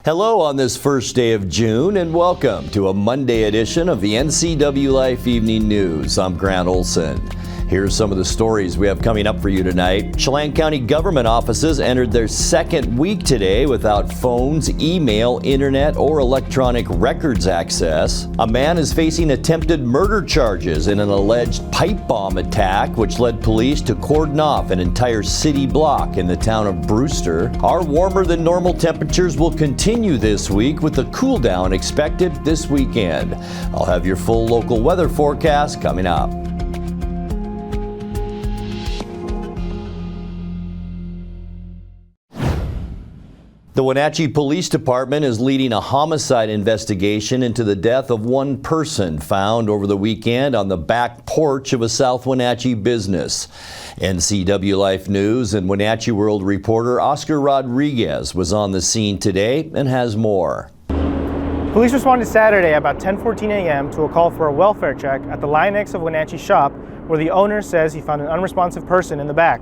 Hello on this first day of June and welcome to a Monday edition of the NCWLIFE Evening News. I'm Grant Olson. Here's some of the stories we have coming up for you tonight. Chelan County government offices entered their second week today without phones, email, internet, or electronic records access. A man is facing attempted murder charges in an alleged pipe bomb attack, which led police to cordon off an entire city block in the town of Brewster. Our warmer than normal temperatures will continue this week with a cool down expected this weekend. I'll have your full local weather forecast coming up. The Wenatchee Police Department is leading a homicide investigation into the death of one person found over the weekend on the back porch of a South Wenatchee business. NCWLIFE News and Wenatchee World reporter Oscar Rodriguez was on the scene today and has more. Police responded Saturday about 10:14 a.m. to a call for a welfare check at the Lionex of Wenatchee shop, where the owner says he found an unresponsive person in the back.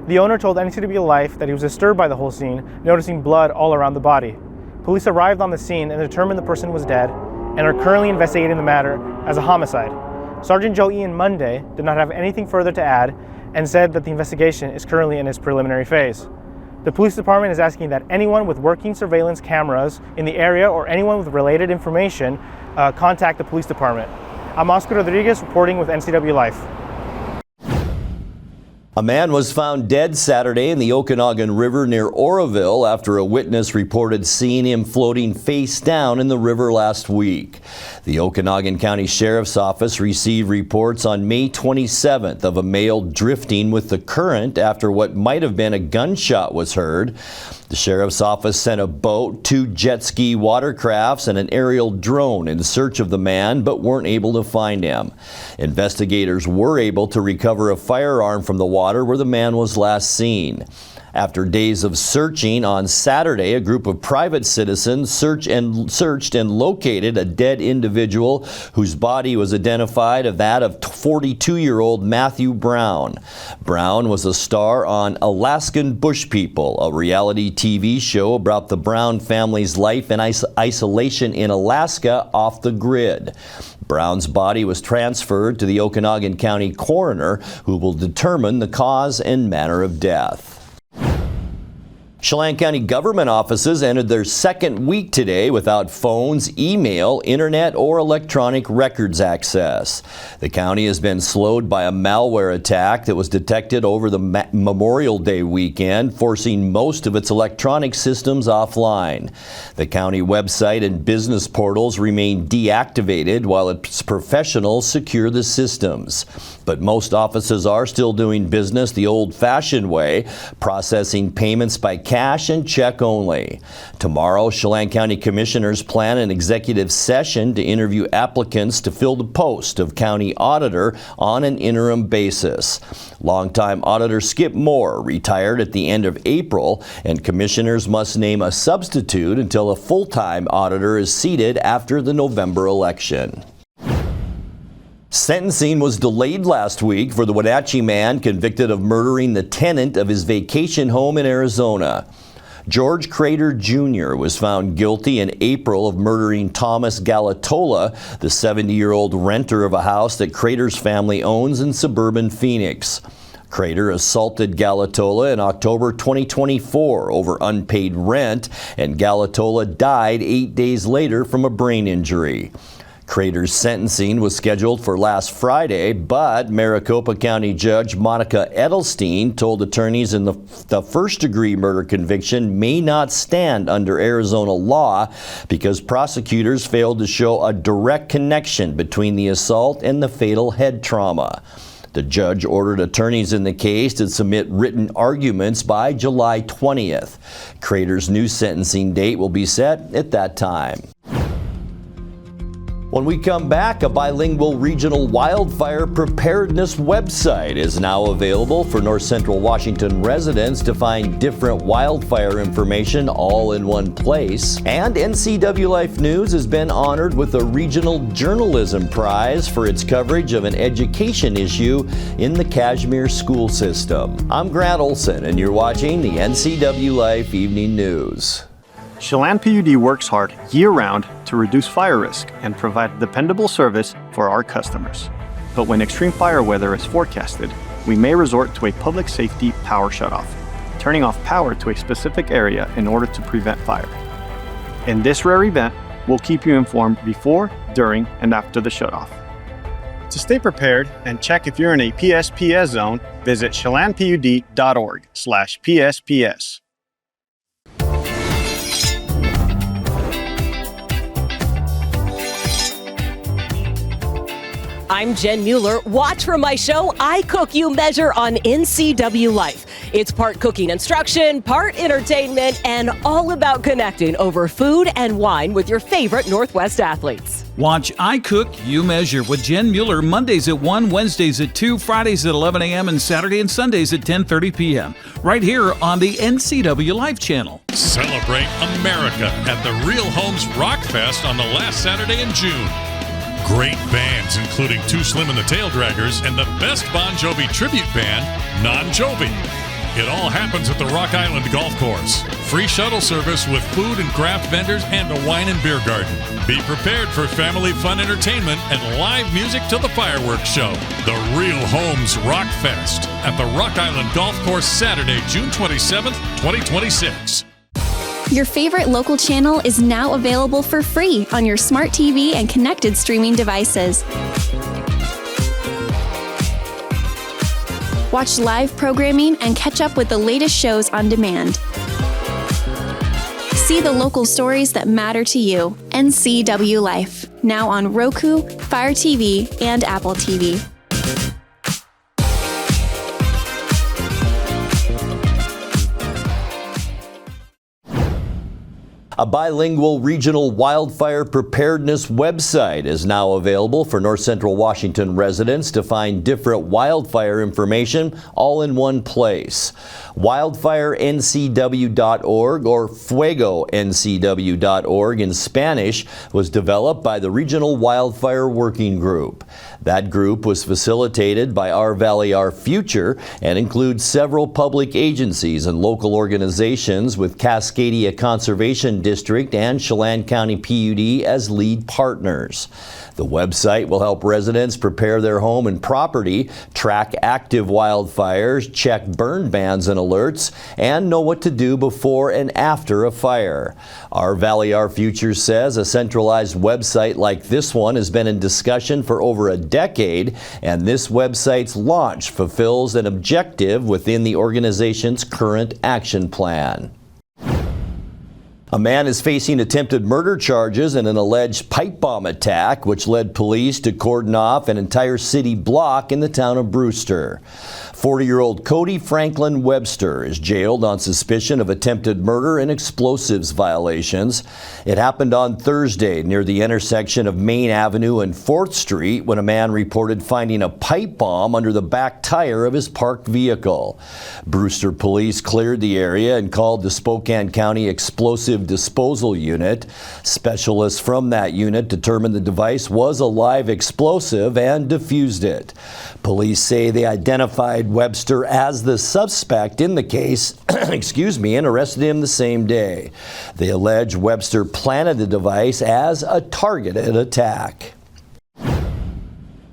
The owner told NCWLIFE that he was disturbed by the whole scene, noticing blood all around the body. Police arrived on the scene and determined the person was dead and are currently investigating the matter as a homicide. Sergeant Joe Ian Monday did not have anything further to add and said that the investigation is currently in its preliminary phase. The police department is asking that anyone with working surveillance cameras in the area or anyone with related information contact the police department. I'm Oscar Rodriguez reporting with NCWLIFE. A man was found dead Saturday in the Okanogan River near Oroville after a witness reported seeing him floating face down in the river last week. The Okanogan County Sheriff's Office received reports on May 27th of a male drifting with the current after what might have been a gunshot was heard. The Sheriff's Office sent a boat, 2 jet ski watercrafts, and an aerial drone in search of the man, but weren't able to find him. Investigators were able to recover a firearm from the water where the man was last seen. After days of searching, on Saturday, a group of private citizens searched and located a dead individual whose body was identified as that of 42-year-old Matthew Brown. Brown was a star on Alaskan Bush People, a reality TV show about the Brown family's life in isolation in Alaska off the grid. Brown's body was transferred to the Okanogan County coroner, who will determine the cause and manner of death. Chelan County government offices entered their second week today without phones, email, internet, or electronic records access. The county has been slowed by a malware attack that was detected over the Memorial Day weekend, forcing most of its electronic systems offline. The county website and business portals remain deactivated while its professionals secure the systems. But most offices are still doing business the old-fashioned way, processing payments by cash and check only. Tomorrow, Chelan County Commissioners plan an executive session to interview applicants to fill the post of county auditor on an interim basis. Longtime auditor Skip Moore retired at the end of April, and commissioners must name a substitute until a full-time auditor is seated after the November election. Sentencing was delayed last week for the Wenatchee man convicted of murdering the tenant of his vacation home in Arizona. George Crater Jr. was found guilty in April of murdering Thomas Galatola, the 70-year-old renter of a house that Crater's family owns in suburban Phoenix. Crater assaulted Galatola in October 2024 over unpaid rent, and Galatola died 8 days later from a brain injury. Crater's sentencing was scheduled for last Friday, but Maricopa County Judge Monica Edelstein told attorneys in the first-degree murder conviction may not stand under Arizona law because prosecutors failed to show a direct connection between the assault and the fatal head trauma. The judge ordered attorneys in the case to submit written arguments by July 20th. Crater's new sentencing date will be set at that time. When we come back, a bilingual regional wildfire preparedness website is now available for North Central Washington residents to find different wildfire information all in one place. And NCWLIFE News has been honored with a Regional Journalism Prize for its coverage of an education issue in the Kashmir school system. I'm Grant Olson, and you're watching the NCWLIFE Evening News. Chelan PUD works hard year-round to reduce fire risk and provide dependable service for our customers. But when extreme fire weather is forecasted, we may resort to a public safety power shutoff, turning off power to a specific area in order to prevent fire. In this rare event, we'll keep you informed before, during, and after the shutoff. To stay prepared and check if you're in a PSPS zone, visit chelanpud.org/PSPS. I'm Jen Mueller. Watch for my show, I Cook, You Measure on NCWLIFE. It's part cooking instruction, part entertainment, and all about connecting over food and wine with your favorite Northwest athletes. Watch I Cook, You Measure with Jen Mueller Mondays at 1, Wednesdays at 2, Fridays at 11 a.m., and Saturday and Sundays at 10:30 p.m. right here on the NCWLIFE channel. Celebrate America at the Real Homes Rock Fest on the last Saturday in June. Great bands including Too Slim and the Tail Draggers and the best Bon Jovi tribute band, Non Jovi. It all happens at the Rock Island Golf Course. Free shuttle service with food and craft vendors and a wine and beer garden. Be prepared for family fun entertainment and live music till the fireworks show. The Real Homes Rock Fest at the Rock Island Golf Course Saturday, June 27th, 2026. Your favorite local channel is now available for free on your smart TV and connected streaming devices. Watch live programming and catch up with the latest shows on demand. See the local stories that matter to you. NCWLIFE, now on Roku, Fire TV, and Apple TV. A bilingual regional wildfire preparedness website is now available for North Central Washington residents to find different wildfire information all in one place. WildfireNCW.org, or FuegoNCW.org in Spanish, was developed by the Regional Wildfire Working Group. That group was facilitated by Our Valley, Our Future and includes several public agencies and local organizations with Cascadia Conservation District and Chelan County PUD as lead partners. The website will help residents prepare their home and property, track active wildfires, check burn bans and alerts, and know what to do before and after a fire. Our Valley, Our Future says a centralized website like this one has been in discussion for over a decade, and this website's launch fulfills an objective within the organization's current action plan. A man is facing attempted murder charges in an alleged pipe bomb attack, which led police to cordon off an entire city block in the town of Brewster. 40-year-old Cody Franklin Webster is jailed on suspicion of attempted murder and explosives violations. It happened on Thursday near the intersection of Main Avenue and 4th Street when a man reported finding a pipe bomb under the back tire of his parked vehicle. Brewster police cleared the area and called the Spokane County Explosive Disposal Unit. Specialists from that unit determined the device was a live explosive and defused it. Police say they identified Webster as the suspect in the case, and arrested him the same day. They allege Webster planted the device as a targeted attack.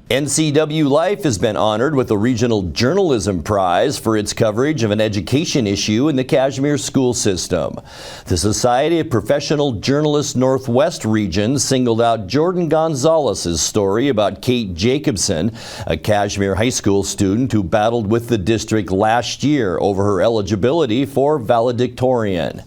NCWLIFE has been honored with a Regional Journalism Prize for its coverage of an education issue in the Kashmir school system. The Society of Professional Journalists Northwest region singled out Jordan Gonzalez's story about Kate Jacobson, a Kashmir high school student who battled with the district last year over her eligibility for valedictorian.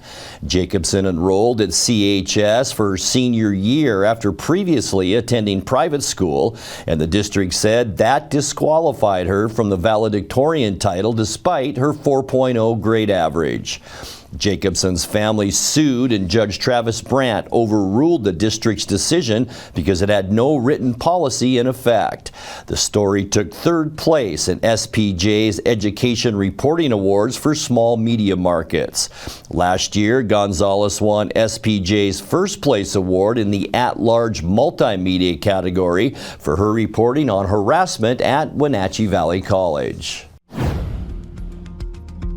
Jacobson enrolled at CHS for her senior year after previously attending private school, and the district said that disqualified her from the valedictorian title despite her 4.0 grade average. Jacobson's family sued, and Judge Travis Brandt overruled the district's decision because it had no written policy in effect. The story took third place in SPJ's Education Reporting Awards for small media markets. Last year, Gonzalez won SPJ's first place award in the at-large multimedia category for her reporting on harassment at Wenatchee Valley College.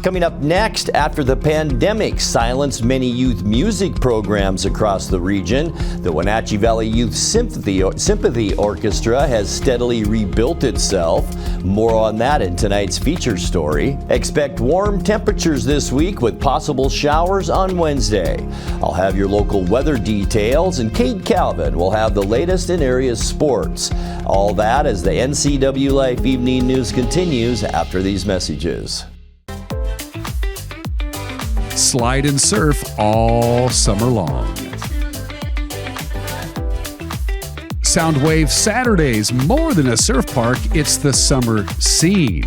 Coming up next, after the pandemic silenced many youth music programs across the region, the Wenatchee Valley Youth Symphony Orchestra has steadily rebuilt itself. More on that in tonight's feature story. Expect warm temperatures this week with possible showers on Wednesday. I'll have your local weather details, and Kate Calvin will have the latest in area sports. All that as the NCWLIFE Evening News continues after these messages. Slide and surf all summer long. Soundwave Saturdays, more than a surf park, it's the summer scene.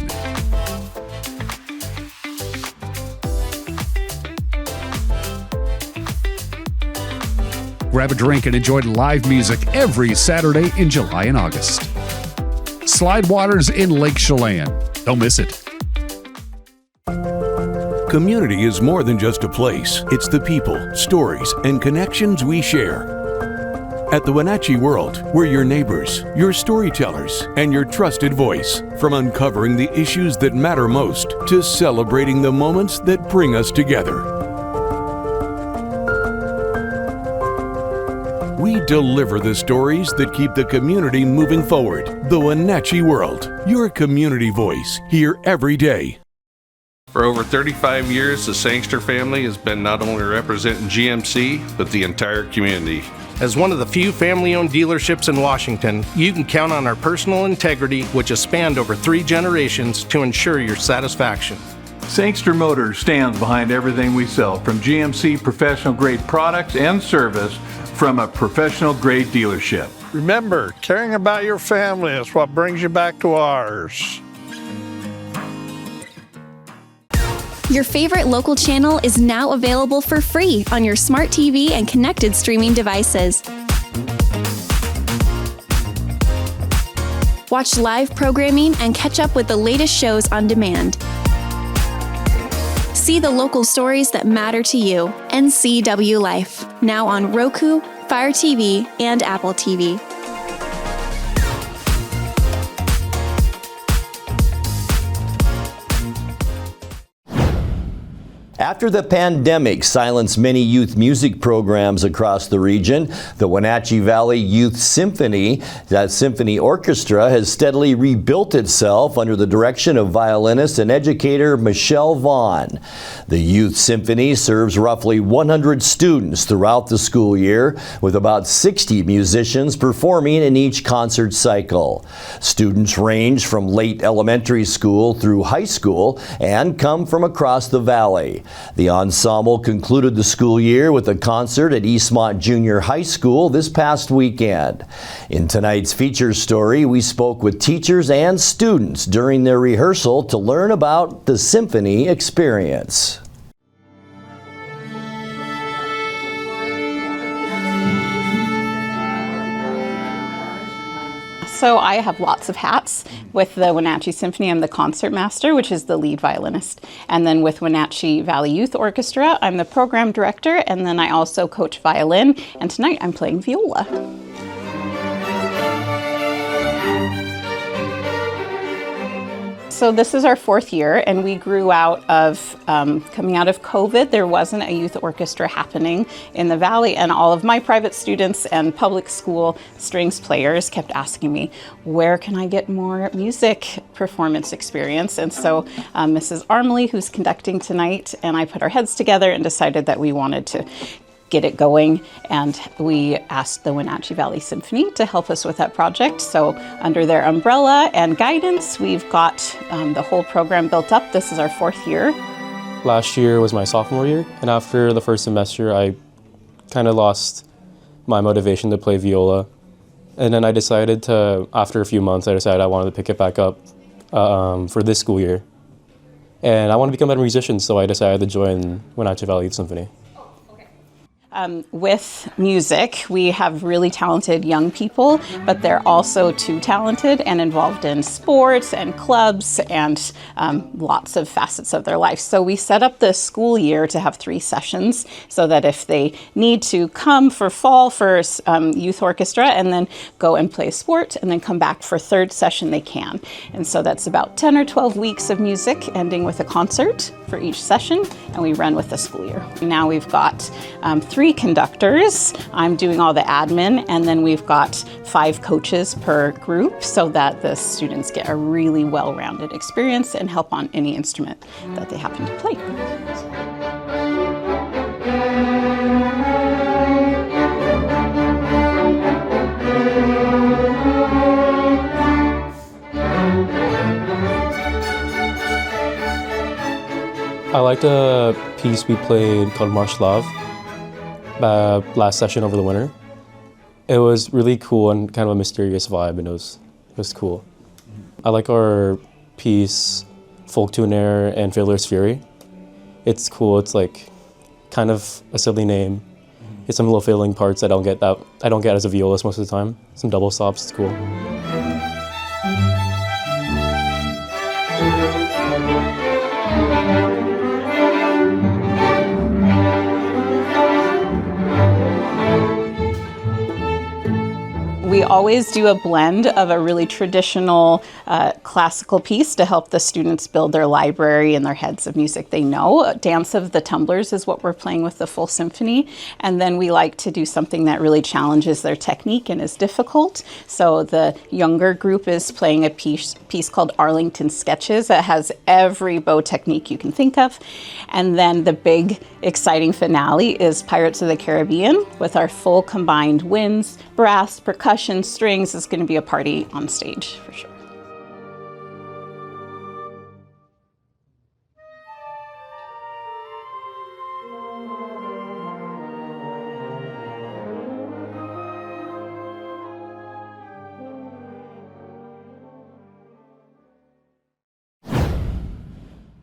Grab a drink and enjoy live music every Saturday in July and August. Slide Waters in Lake Chelan. Don't miss it. Community is more than just a place. It's the people, stories, and connections we share. At the Wenatchee World, we're your neighbors, your storytellers, and your trusted voice. From uncovering the issues that matter most to celebrating the moments that bring us together. We deliver the stories that keep the community moving forward. The Wenatchee World, your community voice, here every day. For over 35 years, the Sangster family has been not only representing GMC, but the entire community. As one of the few family-owned dealerships in Washington, you can count on our personal integrity, which has spanned over 3 generations, to ensure your satisfaction. Sangster Motors stands behind everything we sell, from GMC professional-grade products and service from a professional-grade dealership. Remember, caring about your family is what brings you back to ours. Your favorite local channel is now available for free on your smart TV and connected streaming devices. Watch live programming and catch up with the latest shows on demand. See the local stories that matter to you. NCWLIFE, now on Roku, Fire TV, and Apple TV. After the pandemic silenced many youth music programs across the region, the Wenatchee Valley Youth Symphony Orchestra has steadily rebuilt itself under the direction of violinist and educator Michelle Vaughn. The Youth Symphony serves roughly 100 students throughout the school year, with about 60 musicians performing in each concert cycle. Students range from late elementary school through high school and come from across the valley. The ensemble concluded the school year with a concert at Eastmont Junior High School this past weekend. In tonight's feature story, we spoke with teachers and students during their rehearsal to learn about the symphony experience. So I have lots of hats. With the Wenatchee Symphony, I'm the concert master, which is the lead violinist. And then with Wenatchee Valley Youth Orchestra, I'm the program director, and then I also coach violin. And tonight I'm playing viola. So this is our 4th year, and we grew out of, coming out of COVID, there wasn't a youth orchestra happening in the Valley, and all of my private students and public school strings players kept asking me, where can I get more music performance experience? And so Mrs. Armley, who's conducting tonight, and I put our heads together and decided that we wanted to get it going, and we asked the Wenatchee Valley Symphony to help us with that project. So under their umbrella and guidance, we've got the whole program built up. This is our 4th year. Last year was my sophomore year, and after the first semester, I kind of lost my motivation to play viola. And then I decided to, after a few months, I decided I wanted to pick it back up for this school year. And I want to become a better musician, so I decided to join Wenatchee Valley Youth Symphony. With music, we have really talented young people, but they're also too talented and involved in sports and clubs and lots of facets of their life. So we set up the school year to have 3 sessions so that if they need to come for fall for youth orchestra and then go and play a sport and then come back for 3rd session, they can. And so that's about 10 or 12 weeks of music ending with a concert. for each session, and we run with the school year. Now we've got 3 conductors. I'm doing all the admin, and then we've got 5 coaches per group so that the students get a really well-rounded experience and help on any instrument that they happen to play. I liked a piece we played called Marche Lave last session over the winter. It was really cool and kind of a mysterious vibe, and it was cool. I like our piece Folk to an Air and Fiddler's Fury. It's cool. It's like kind of a silly name. It's some little fiddling parts I don't get as a violist most of the time. Some double stops. It's cool. We always do a blend of a really traditional classical piece to help the students build their library and their heads of music they know. Dance of the Tumblers is what we're playing with the full symphony. And then we like to do something that really challenges their technique and is difficult. So the younger group is playing a piece called Arlington Sketches that has every bow technique you can think of. And then the big exciting finale is Pirates of the Caribbean with our full combined winds, brass, percussion, strings. Is going to be a party on stage for sure.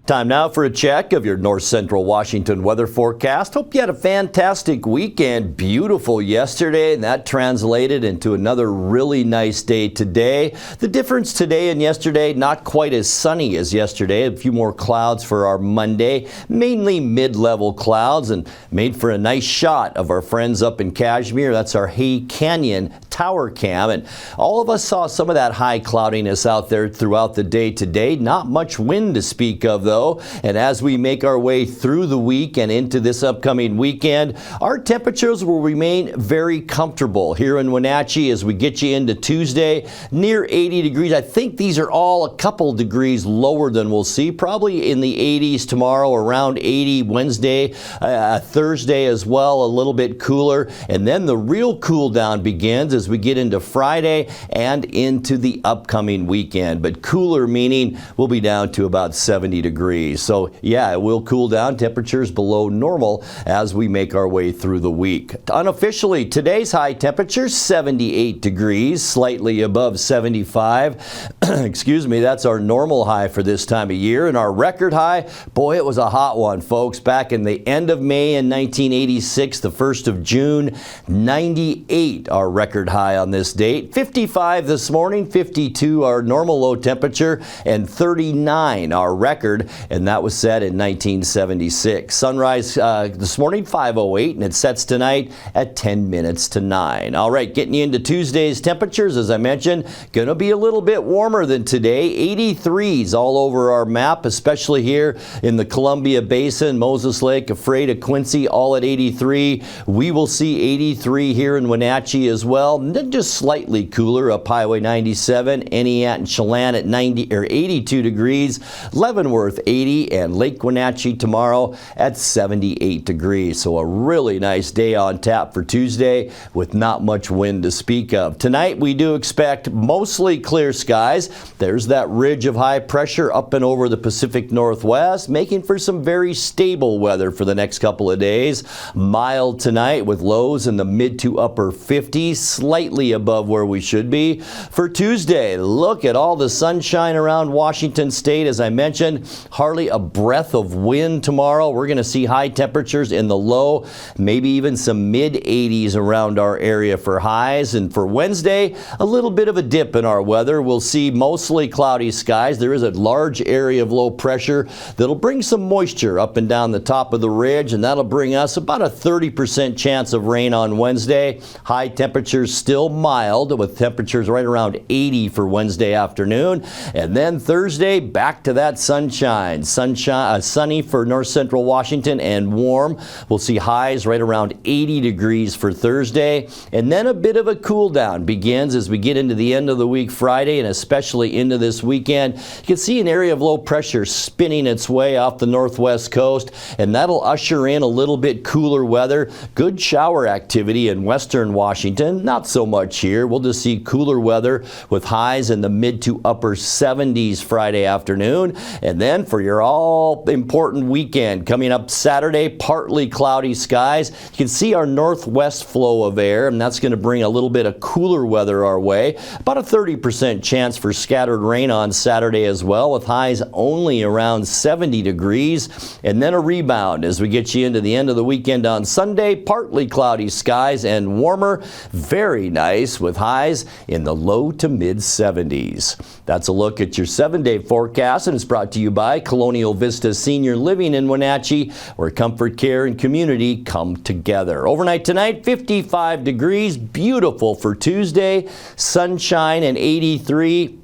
Time now for a check of your north central Washington weather forecast. Hope you had a fantastic weekend. Beautiful yesterday, and that translated into another really nice day today. The difference today and yesterday, not quite as sunny as yesterday. A few more clouds for our Monday, mainly mid-level clouds, and made for a nice shot of our friends up in Kashmir. That's our Hay Canyon tower cam, and all of us saw some of that high cloudiness out there throughout the day today. Not much wind to speak of, though. And as we make our way through the week and into this upcoming weekend, our temperatures will remain very comfortable here in Wenatchee as we get you into Tuesday, near 80 degrees. I think these are all a couple degrees lower than we'll see, probably in the 80s tomorrow, around 80 Wednesday, Thursday as well, a little bit cooler. And then the real cool down begins as we get into Friday and into the upcoming weekend. But cooler meaning we'll be down to about 70 degrees. So yeah, it will cool down, temperatures below normal as we make our way through the week. Unofficially, today's high temperature 78 degrees, slightly above 75. Excuse me, that's our normal high for this time of year. And our record high, boy, it was a hot one, folks. Back in the end of May in 1986, the 1st of June, 98 our record high on this date. 55 this morning, 52 our normal low temperature, and 39 our record. And that was set in 1976. Sunrise this morning, 5:08, and it sets tonight at 10 minutes to 9. All right, getting you into Tuesday's temperatures, as I mentioned, going to be a little bit warmer than today. 83s all over our map, especially here in the Columbia Basin, Moses Lake, Ephrata, Quincy, all at 83. We will see 83 here in Wenatchee as well. And then just slightly cooler up Highway 97, Eniat and Chelan at 82 degrees. Leavenworth 80, and Lake Wenatchee tomorrow at 78 degrees. So a really nice day on tap for Tuesday with not much wind to speak of. Tonight we do expect mostly clear skies. There's that ridge of high pressure up and over the Pacific Northwest, making for some very stable weather for the next couple of days. Mild tonight with lows in the mid to upper 50s, slightly above where we should be. For Tuesday, look at all the sunshine around Washington State. As I mentioned, hardly a breath of wind tomorrow. We're going to see high temperatures in the low, maybe even some mid-80s around our area for highs. And for Wednesday, a little bit of a dip in our weather. We'll see mostly cloudy skies. There is a large area of low pressure that'll bring some moisture up and down the top of the ridge, and that'll bring us about a 30% chance of rain on Wednesday. High temperatures still mild with temperatures right around 80 for Wednesday afternoon. And then Thursday, back to that sunshine. Sunny for north central Washington and warm. We'll see highs right around 80 degrees for Thursday. And then a bit of a cool down begins as we get into the end of the week Friday and especially into this weekend. You can see an area of low pressure spinning its way off the northwest coast, and that'll usher in a little bit cooler weather. Good shower activity in western Washington. Not so much here. We'll just see cooler weather with highs in the mid to upper 70s Friday afternoon. And then for your all important weekend coming up Saturday, partly cloudy skies. You can see our northwest flow of air, and that's going to bring a little bit of cooler weather our way. About a 30% chance for scattered rain on Saturday as well, with highs only around 70 degrees. And then a rebound as we get you into the end of the weekend on Sunday. Partly cloudy skies and warmer. Very nice with highs in the low to mid 70s. That's a look at your 7-day forecast, and it's brought to you by Colonial Vista Senior Living in Wenatchee, where comfort, care, and community come together. Overnight tonight, 55 degrees. Beautiful for Tuesday. Sunshine and 83.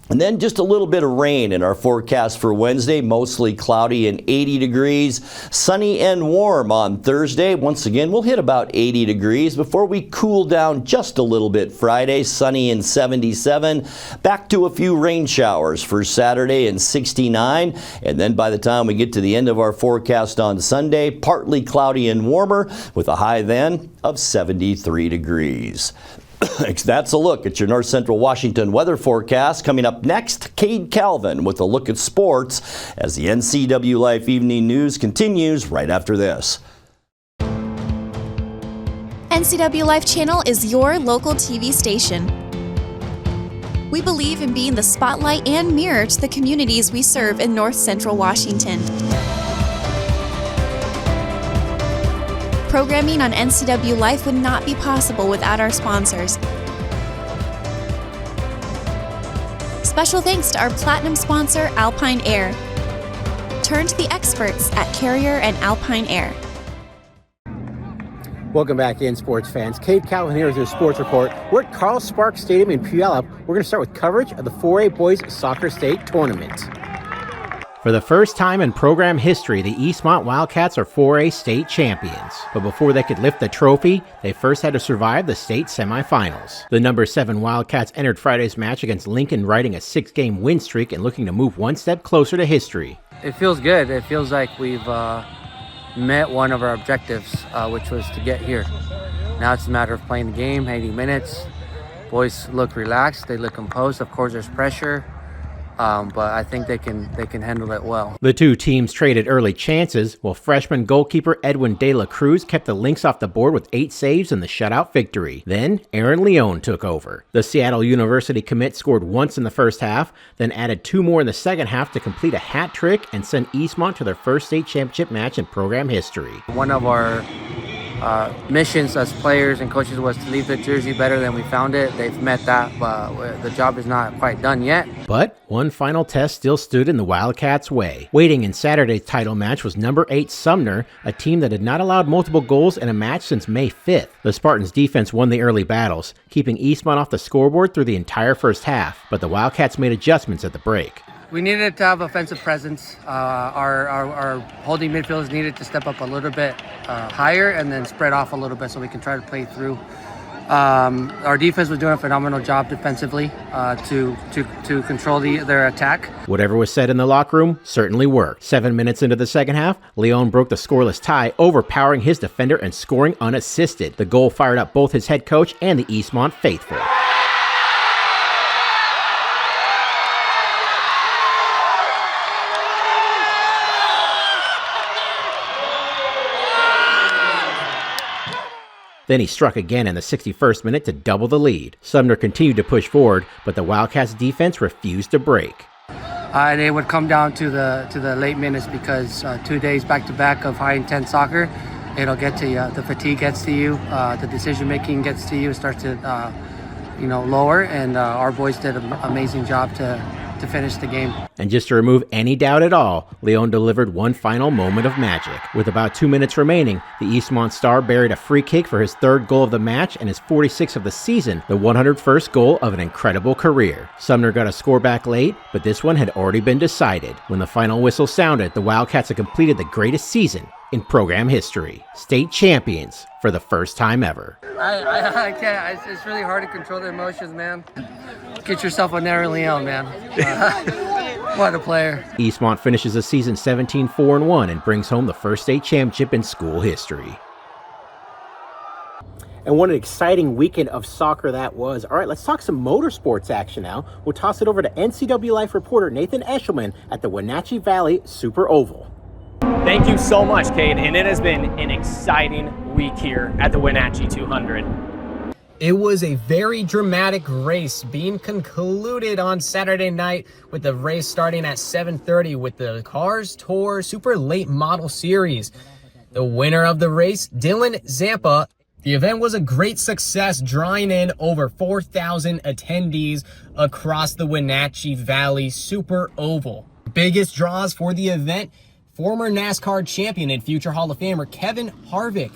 And then just a little bit of rain in our forecast for Wednesday, mostly cloudy and 80 degrees. Sunny and warm on Thursday. Once again, we'll hit about 80 degrees before we cool down just a little bit Friday, sunny and 77. Back to a few rain showers for Saturday and 69. And then by the time we get to the end of our forecast on Sunday, partly cloudy and warmer with a high then of 73 degrees. That's a look at your north central Washington weather forecast. Coming up next, Cade Calvin with a look at sports as the NCWLIFE Evening News continues right after this. NCWLIFE Channel is your local TV station. We believe in being the spotlight and mirror to the communities we serve in north central Washington. Programming on NCWLIFE would not be possible without our sponsors. Special thanks to our platinum sponsor, Alpine Air. Turn to the experts at Carrier and Alpine Air. Welcome back in, sports fans. Cade Calvin here with your sports report. We're at Carl Sparks Stadium in Puyallup. We're going to start with coverage of the 4A Boys Soccer State Tournament. For the first time in program history, the Eastmont Wildcats are 4A state champions. But before they could lift the trophy, they first had to survive the state semifinals. The number 7 Wildcats entered Friday's match against Lincoln, riding a 6-game win streak and looking to move one step closer to history. It feels good. It feels like we've met one of our objectives, which was to get here. Now it's a matter of playing the game, 80 minutes. Boys look relaxed. They look composed. Of course, there's pressure. But I think they can handle it well. The two teams traded early chances, while freshman goalkeeper Edwin De La Cruz kept the Lynx off the board with 8 saves in the shutout victory. Then Aaron Leone took over. The Seattle University commit scored once in the first half, then added 2 more in the second half to complete a hat trick and send Eastmont to their first state championship match in program history. One of our missions as players and coaches was to leave the jersey better than we found it. They've met that, but the job is not quite done yet. But one final test still stood in the Wildcats' way. Waiting in Saturday's title match was number 8 Sumner, a team that had not allowed multiple goals in a match since May 5th. The Spartans' defense won the early battles, keeping Eastmont off the scoreboard through the entire first half, but the Wildcats made adjustments at the break. We needed to have offensive presence. Our holding midfielders needed to step up a little bit higher and then spread off a little bit so we can try to play through. Our defense was doing a phenomenal job defensively to control their attack. Whatever was said in the locker room certainly worked. 7 minutes into the second half, Leone broke the scoreless tie, overpowering his defender and scoring unassisted. The goal fired up both his head coach and the Eastmont faithful. Then he struck again in the 61st minute to double the lead. Sumner continued to push forward, but the Wildcats' defense refused to break. And it would come down to the late minutes because 2 days back-to-back of high-intense soccer, it'll get to you. The fatigue gets to you. The decision-making gets to you. It starts to lower. And our boys did an amazing job to to finish the game. And just to remove any doubt at all, Leon delivered one final moment of magic. With about 2 minutes remaining, the Eastmont star buried a free kick for his third goal of the match and his 46th of the season, the 101st goal of an incredible career. Sumner got a score back late, but this one had already been decided. When the final whistle sounded, the Wildcats had completed the greatest season in program history. State champions for the first time ever. I can't. It's really hard to control the emotions, man. Get yourself a Narrow Leon, man. What a player. Eastmont finishes the season 17-4-1 and brings home the first state championship in school history. And what an exciting weekend of soccer that was. All right, let's talk some motorsports action now. We'll toss it over to NCWLIFE reporter Nathan Eshelman at the Wenatchee Valley Super Oval. Thank you so much, Cade, and it has been an exciting week here at the Wenatchee 200. It was a very dramatic race being concluded on Saturday night with the race starting at 7:30 with the Cars Tour Super Late Model Series. The winner of the race, Dylan Zampa. The event was a great success, drawing in over 4,000 attendees across the Wenatchee Valley Super Oval. Biggest draws for the event, former NASCAR champion and future Hall of Famer Kevin Harvick.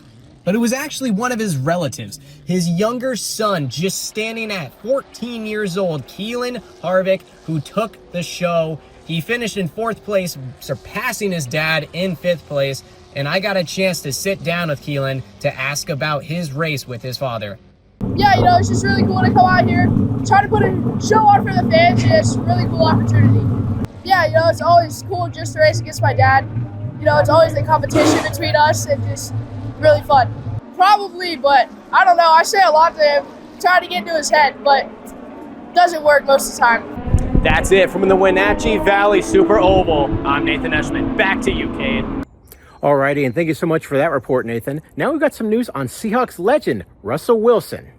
But it was actually one of his relatives, his younger son, just standing at 14 years old, Keelan Harvick, who took the show. He finished in 4th place, surpassing his dad in 5th place. And I got a chance to sit down with Keelan to ask about his race with his father. Yeah, it's just really cool to come out here, try to put a show on for the fans. It's a really cool opportunity. Yeah, it's always cool just to race against my dad. It's always the competition between us and just really fun. Probably, but I don't know. I say a lot to him, try to get into his head, but it doesn't work most of the time. That's it from the Wenatchee Valley Super Oval. I'm Nathan Eshelman. Back to you, Cade. Alrighty, and thank you so much for that report, Nathan. Now we've got some news on Seahawks legend, Russell Wilson.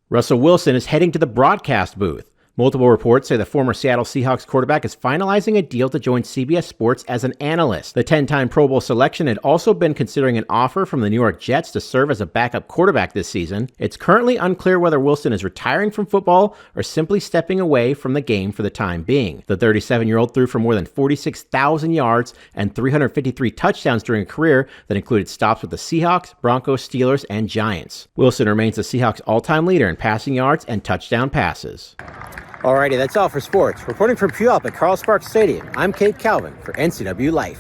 Russell Wilson is heading to the broadcast booth. Multiple reports say the former Seattle Seahawks quarterback is finalizing a deal to join CBS Sports as an analyst. The 10-time Pro Bowl selection had also been considering an offer from the New York Jets to serve as a backup quarterback this season. It's currently unclear whether Wilson is retiring from football or simply stepping away from the game for the time being. The 37-year-old threw for more than 46,000 yards and 353 touchdowns during a career that included stops with the Seahawks, Broncos, Steelers, and Giants. Wilson remains the Seahawks' all-time leader in passing yards and touchdown passes. Alrighty, that's all for sports. Reporting from Puyallup at Carl Sparks Stadium, I'm Kate Calvin for NCWLIFE.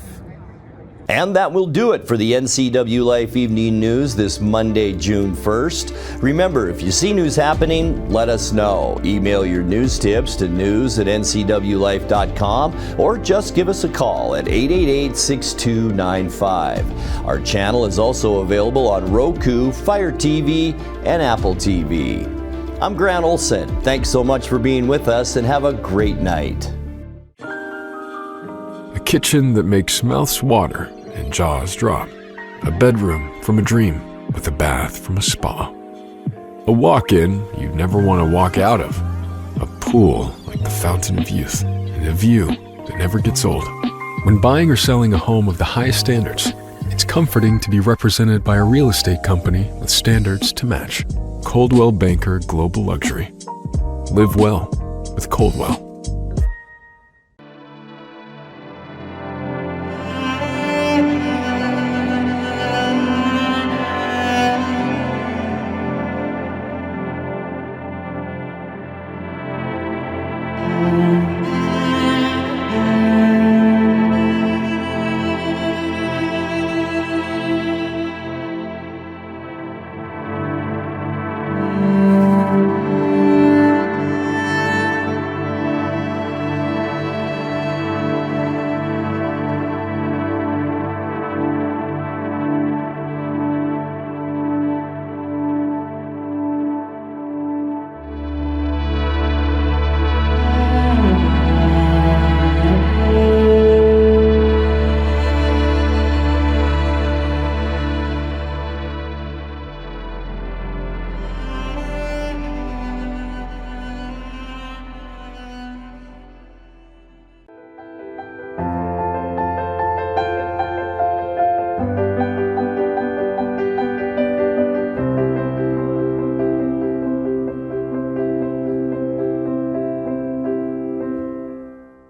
And that will do it for the NCWLIFE Evening News this Monday, June 1st. Remember, if you see news happening, let us know. Email your news tips to news@ncwlife.com or just give us a call at 888-6295. Our channel is also available on Roku, Fire TV, and Apple TV. I'm Grant Olson. Thanks so much for being with us and have a great night. A kitchen that makes mouths water and jaws drop. A bedroom from a dream with a bath from a spa. A walk-in you'd never want to walk out of. A pool like the fountain of youth. And a view that never gets old. When buying or selling a home of the highest standards, it's comforting to be represented by a real estate company with standards to match. Coldwell Banker Global Luxury. Live well with Coldwell.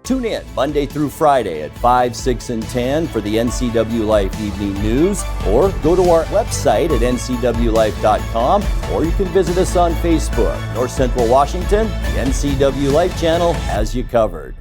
Tune in Monday through Friday at 5, 6, and 10 for the NCW Life Evening News, or go to our website at ncwlife.com, or you can visit us on Facebook. North Central Washington, the NCW Life channel has you covered.